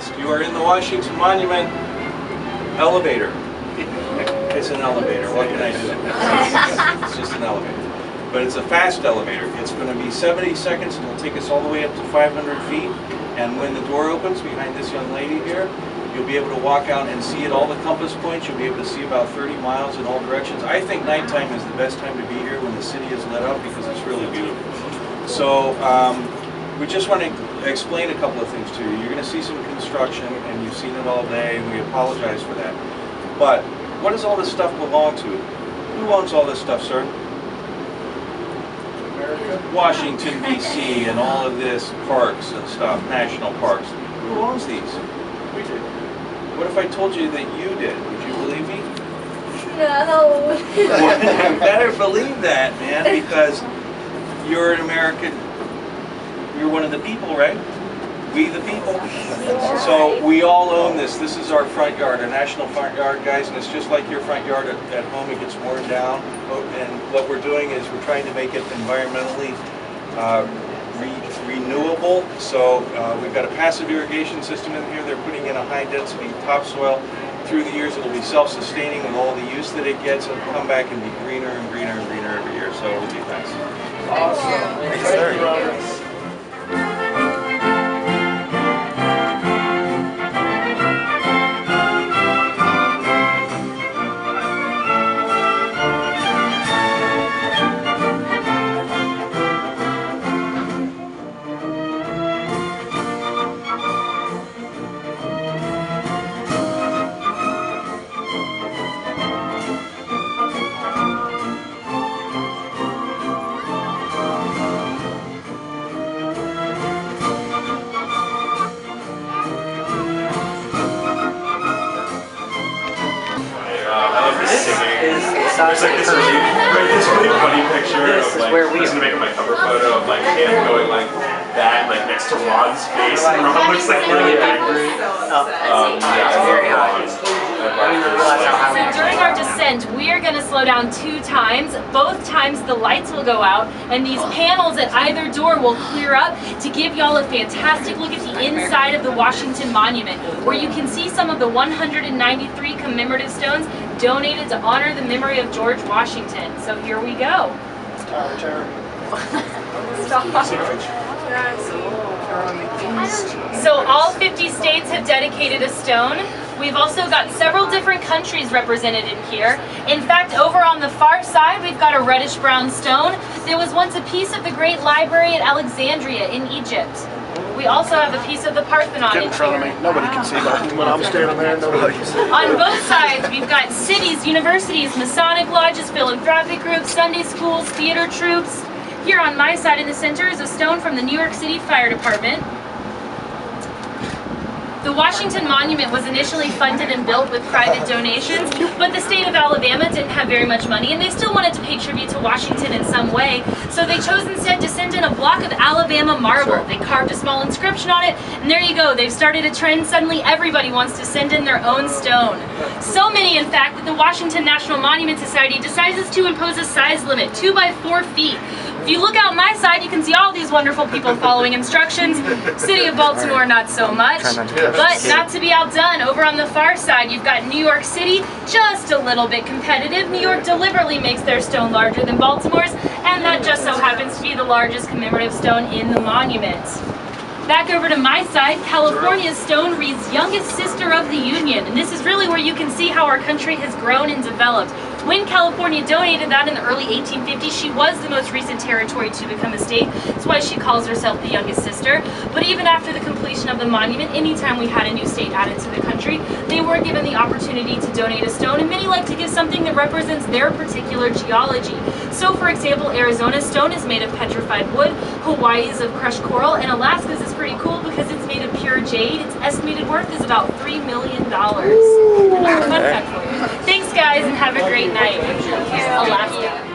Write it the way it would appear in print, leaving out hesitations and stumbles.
fast. You are in the Washington Monument elevator. It's an elevator. What can I do? It's just an elevator. But it's a fast elevator. It's going to be 70 seconds and it'll take us all the way up to 500 feet. And when the door opens behind this young lady here, you'll be able to walk out and see at all the compass points. You'll be able to see about 30 miles in all directions. I think nighttime is the best time to be here when the city is lit up because it's really beautiful. So we just want to explain a couple of things to you. You're going to see some construction and you've seen it all day and we apologize for that. But what does all this stuff belong to? Who owns all this stuff, sir? Washington, D.C. and all of this parks and stuff, national parks. Who owns these? We did. What if I told you that you did? Would you believe me? No. Well, you better believe that, man, because you're an American. You're one of the people, right? We the people. So we all own this. This is our front yard, our national front yard, guys, and it's just like your front yard at home. It gets worn down, and what we're doing is we're trying to make it environmentally renewable. So we've got a passive irrigation system in here. They're putting in a high-density topsoil. Through the years, it'll be self-sustaining with all the use that it gets. It'll come back and be greener and greener and greener every year. So it'll be nice. Awesome. Thank you, Robert. There's like this really funny picture of like, I'm just gonna make my cover photo of like him going like that, like next to Ron's face, and Ron looks like really angry. So during our descent, we are going to slow down 2 times. Both times the lights will go out, and these panels at either door will clear up to give y'all a fantastic look at the inside of the Washington Monument, where you can see some of the 193 commemorative stones donated to honor the memory of George Washington. So here we go. So all 50 states have dedicated a stone. We've also got several different countries represented in here. In fact, over on the far side, we've got a reddish-brown stone that was once a piece of the Great Library at Alexandria in Egypt. We also have a piece of the Parthenon Get in front of me. Nobody can see that. When I'm standing there, nobody can see. On both sides, we've got cities, universities, Masonic lodges, philanthropic groups, Sunday schools, theater troops. Here on my side in the center is a stone from the New York City Fire Department. The Washington Monument was initially funded and built with private donations, but the state of Alabama didn't have very much money and they still wanted to pay tribute to Washington in some way, so they chose instead to send in a block of Alabama marble. They carved a small inscription on it, and there you go. They've started a trend. Suddenly everybody wants to send in their own stone. So many, in fact, that the Washington National Monument Society decides to impose a size limit, 2 by 4 feet. If you look out my side, you can see all these wonderful people following instructions. City of Baltimore, not so much. But not to be outdone, over on the far side, you've got New York City, just a little bit competitive. New York deliberately makes their stone larger than Baltimore's, and that just so happens to be the largest commemorative stone in the monument. Back over to my side, California's stone reads Youngest Sister of the Union, and this is really where you can see how our country has grown and developed. When California donated that in the early 1850s, she was the most recent territory to become a state. That's why she calls herself the youngest sister. But even after the completion of the monument, anytime we had a new state added to the country, they were given the opportunity to donate a stone, and many like to give something that represents their particular geology. So for example, Arizona's stone is made of petrified wood, Hawaii's of crushed coral, and Alaska's is pretty cool because it's made of pure jade. Its estimated worth is about $3 million. Fun fact for you. Thanks guys, and have a great night. Alaska.